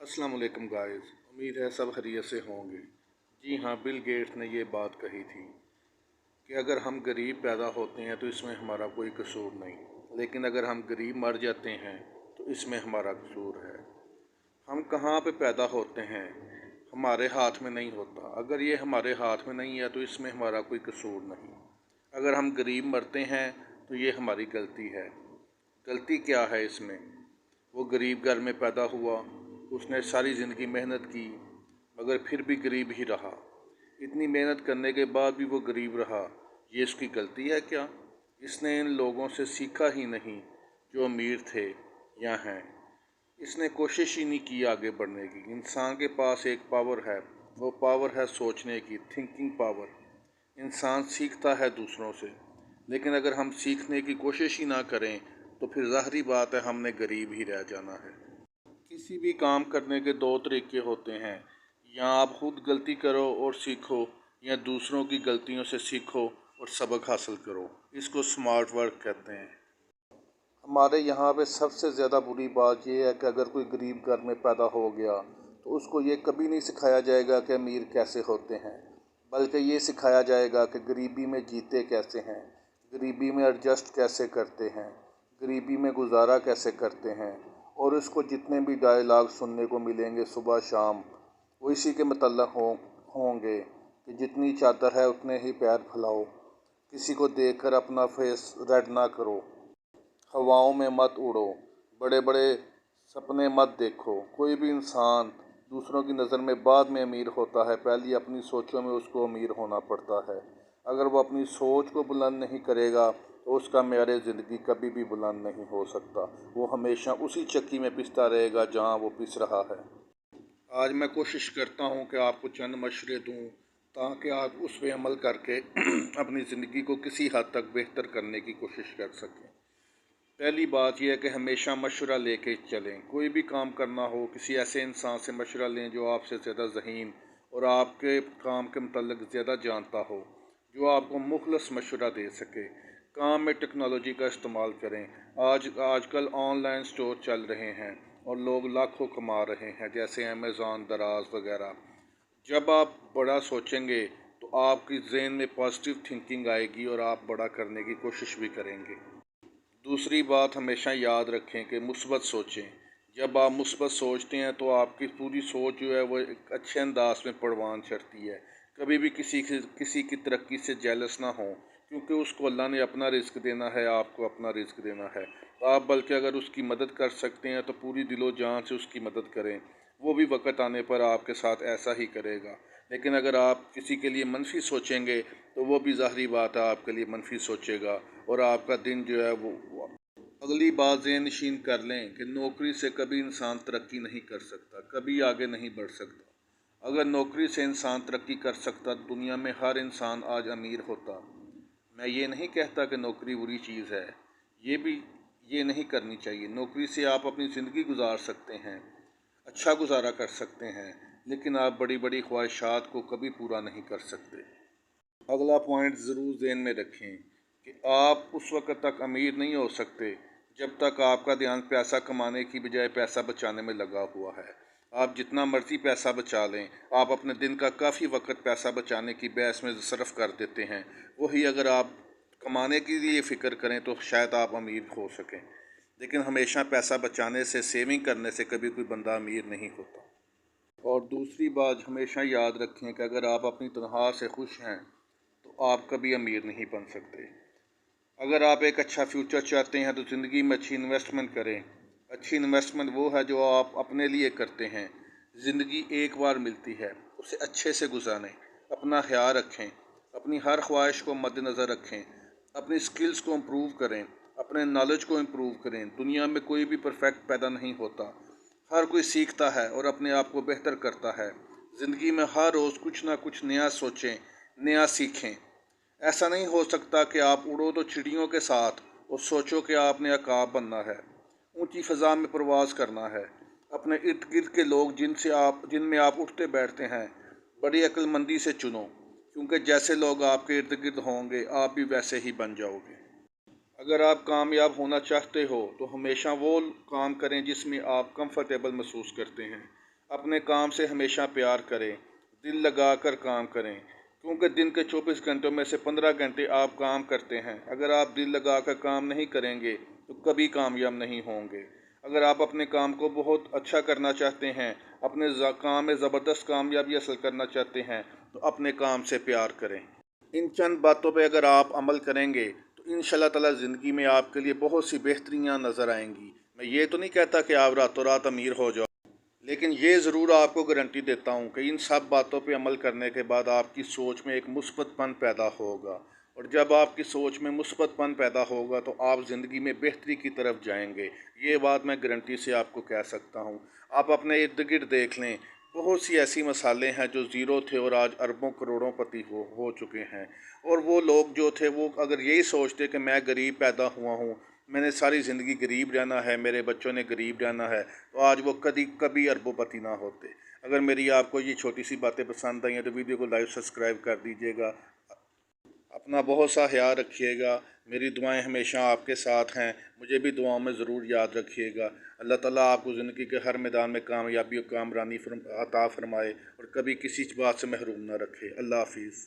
अस्सलाम वालेकुम गाइस। उम्मीद है सब खैरियत से होंगे। जी हाँ, बिल गेट्स ने ये बात कही थी कि अगर हम गरीब पैदा होते हैं तो इसमें हमारा कोई कसूर नहीं, लेकिन अगर हम गरीब मर जाते हैं तो इसमें हमारा कसूर है। हम कहाँ पे पैदा होते हैं हमारे हाथ में नहीं होता। अगर ये हमारे हाथ में नहीं है तो इसमें हमारा कोई कसूर नहीं। अगर हम गरीब मरते हैं तो ये हमारी गलती है। गलती क्या है इसमें? वो गरीब घर में पैदा हुआ, उसने सारी ज़िंदगी मेहनत की मगर फिर भी गरीब ही रहा। इतनी मेहनत करने के बाद भी वो गरीब रहा, ये उसकी गलती है क्या? इसने इन लोगों से सीखा ही नहीं जो अमीर थे या हैं। इसने कोशिश ही नहीं की आगे बढ़ने की। इंसान के पास एक पावर है, वो पावर है सोचने की, थिंकिंग पावर। इंसान सीखता है दूसरों से, लेकिन अगर हम सीखने की कोशिश ही ना करें तो फिर ज़ाहिरी बात है हमने गरीब ही रह जाना है। किसी भी काम करने के दो तरीके होते हैं, या आप खुद गलती करो और सीखो, या दूसरों की गलतियों से सीखो और सबक हासिल करो। इसको स्मार्ट वर्क कहते हैं। हमारे यहाँ पे सबसे ज़्यादा बुरी बात यह है कि अगर कोई गरीब घर में पैदा हो गया तो उसको ये कभी नहीं सिखाया जाएगा कि अमीर कैसे होते हैं, बल्कि ये सिखाया जाएगा कि गरीबी में जीते कैसे हैं, गरीबी में एडजस्ट कैसे करते हैं, गरीबी में गुजारा कैसे करते हैं। और उसको जितने भी डायलॉग सुनने को मिलेंगे सुबह शाम, वो इसी के मतलब होंगे कि जितनी चादर है उतने ही पैर फैलाओ, किसी को देखकर अपना फेस रेड ना करो, हवाओं में मत उड़ो, बड़े बड़े सपने मत देखो। कोई भी इंसान दूसरों की नज़र में बाद में अमीर होता है, पहले अपनी सोचों में उसको अमीर होना पड़ता है। अगर वो अपनी सोच को बुलंद नहीं करेगा तो उसका मेयार ज़िंदगी कभी भी बुलंद नहीं हो सकता। वो हमेशा उसी चक्की में पिसता रहेगा जहाँ वो पिस रहा है। आज मैं कोशिश करता हूँ कि आपको चंद मशवरे दूँ ताकि आप उस पर अमल करके अपनी ज़िंदगी को किसी हद तक बेहतर करने की कोशिश कर सकें। पहली बात यह है कि हमेशा मशवरा लेके चलें। कोई भी काम करना हो, किसी ऐसे इंसान से मशवरा लें जो आपसे ज़्यादा ज़हीन और आपके काम के मतलब ज़्यादा जानता हो, जो आपको मुखलस मशवरा दे सके। काम में टेक्नोलॉजी का इस्तेमाल करें। आजकल ऑनलाइन स्टोर चल रहे हैं और लोग लाखों कमा रहे हैं, जैसे अमेज़ॉन, दराज वगैरह। जब आप बड़ा सोचेंगे तो आपकी ज़हन में पॉजिटिव थिंकिंग आएगी और आप बड़ा करने की कोशिश भी करेंगे। दूसरी बात हमेशा याद रखें कि मुस्बत सोचें। जब आप मुस्बत सोचते हैं तो आपकी पूरी सोच जो है वो एक अच्छे अंदाज में परवान चढ़ती है। कभी भी किसी की तरक्की से जेलस ना हो, क्योंकि उसको अल्लाह ने अपना रिस्क देना है, आपको अपना रिस्क देना है। तो आप बल्कि अगर उसकी मदद कर सकते हैं तो पूरी दिलो जान से उसकी मदद करें। वो भी वक़्त आने पर आपके साथ ऐसा ही करेगा। लेकिन अगर आप किसी के लिए मनफी सोचेंगे तो वो भी ज़ाहिरी बात है आपके लिए मनफी सोचेगा और आपका दिन जो है वो अगली बात ज़हन नशीन कर लें कि नौकरी से कभी इंसान तरक्की नहीं कर सकता, कभी आगे नहीं बढ़ सकता। अगर नौकरी से इंसान तरक्की कर सकता तो दुनिया में हर इंसान आज अमीर होता। मैं ये नहीं कहता कि नौकरी बुरी चीज़ है, ये नहीं करनी चाहिए। नौकरी से आप अपनी ज़िंदगी गुजार सकते हैं, अच्छा गुजारा कर सकते हैं, लेकिन आप बड़ी बड़ी ख्वाहिशात को कभी पूरा नहीं कर सकते। अगला पॉइंट ज़रूर ज़हन में रखें कि आप उस वक्त तक अमीर नहीं हो सकते जब तक आपका ध्यान पैसा कमाने की बजाय पैसा बचाने में लगा हुआ है। आप जितना मर्ज़ी पैसा बचा लें, आप अपने दिन का काफ़ी वक्त पैसा बचाने की बहस में सर्फ कर देते हैं। वही अगर आप कमाने के लिए फ़िक्र करें तो शायद आप अमीर हो सकें, लेकिन हमेशा पैसा बचाने से, सेविंग करने से कभी कोई बंदा अमीर नहीं होता। और दूसरी बात हमेशा याद रखें कि अगर आप अपनी तनख्वाह से खुश हैं तो आप कभी अमीर नहीं बन सकते। अगर आप एक अच्छा फ्यूचर चाहते हैं तो ज़िंदगी में अच्छी इन्वेस्टमेंट करें। अच्छी इन्वेस्टमेंट वो है जो आप अपने लिए करते हैं। ज़िंदगी एक बार मिलती है, उसे अच्छे से गुजारें, अपना ख्याल रखें, अपनी हर ख्वाहिश को मद्देनज़र रखें, अपनी स्किल्स को इम्प्रूव करें, अपने नॉलेज को इम्प्रूव करें। दुनिया में कोई भी परफेक्ट पैदा नहीं होता, हर कोई सीखता है और अपने आप को बेहतर करता है। ज़िंदगी में हर रोज़ कुछ ना कुछ नया सोचें, नया सीखें। ऐसा नहीं हो सकता कि आप उड़ो तो चिड़ियों के साथ और सोचो कि आपने अकाब बनना है, ऊंची फ़ज़ा में प्रवास करना है। अपने इर्द गिर्द के लोग जिनमें आप उठते बैठते हैं, बड़ी अक्लमंदी से चुनो, क्योंकि जैसे लोग आपके इर्द गिर्द होंगे आप भी वैसे ही बन जाओगे। अगर आप कामयाब होना चाहते हो तो हमेशा वो काम करें जिसमें आप कंफर्टेबल महसूस करते हैं। اپنے کام سے ہمیشہ پیار کریں، دل لگا کر کام کریں، کیونکہ دن کے 24 گھنٹوں میں سے 15 گھنٹے آپ کام کرتے ہیں۔ اگر آپ دل لگا کر کام نہیں کریں گے تو کبھی کامیاب نہیں ہوں گے۔ اگر آپ اپنے کام کو بہت اچھا کرنا چاہتے ہیں، اپنے کام میں زبردست کامیابی حاصل کرنا چاہتے ہیں، تو اپنے کام سے پیار کریں۔ ان چند باتوں پہ اگر آپ عمل کریں گے تو انشاءاللہ تعالی زندگی میں آپ کے لیے بہت سی بہتریاں نظر آئیں گی۔ میں یہ تو نہیں کہتا کہ آپ راتوں رات امیر ہو جاؤ، لیکن یہ ضرور آپ کو گارنٹی دیتا ہوں کہ ان سب باتوں پہ عمل کرنے کے بعد آپ کی سوچ میں ایک مثبت پن پیدا ہوگا، اور جب آپ کی سوچ میں مثبت پن پیدا ہوگا تو آپ زندگی میں بہتری کی طرف جائیں گے۔ یہ بات میں گارنٹی سے آپ کو کہہ سکتا ہوں۔ آپ اپنے ارد گرد دیکھ لیں، بہت سی ایسی مثالیں ہیں جو زیرو تھے اور آج اربوں کروڑوں پتی ہو چکے ہیں، اور وہ لوگ جو تھے وہ اگر یہی سوچتے کہ میں غریب پیدا ہوا ہوں، میں نے ساری زندگی غریب رہنا ہے، میرے بچوں نے غریب رہنا ہے، تو آج وہ کبھی اربوں پتی نہ ہوتے۔ اگر میری آپ کو یہ چھوٹی سی باتیں پسند آئی ہیں تو ویڈیو کو لائک سبسکرائب کر دیجیے گا۔ اپنا بہت سا خیال رکھیے گا۔ میری دعائیں ہمیشہ آپ کے ساتھ ہیں، مجھے بھی دعاؤں میں ضرور یاد رکھیے گا۔ اللہ تعالیٰ آپ کو زندگی کے ہر میدان میں کامیابی اور کامرانی عطا فرمائے اور کبھی کسی بات سے محروم نہ رکھے۔ اللہ حافظ۔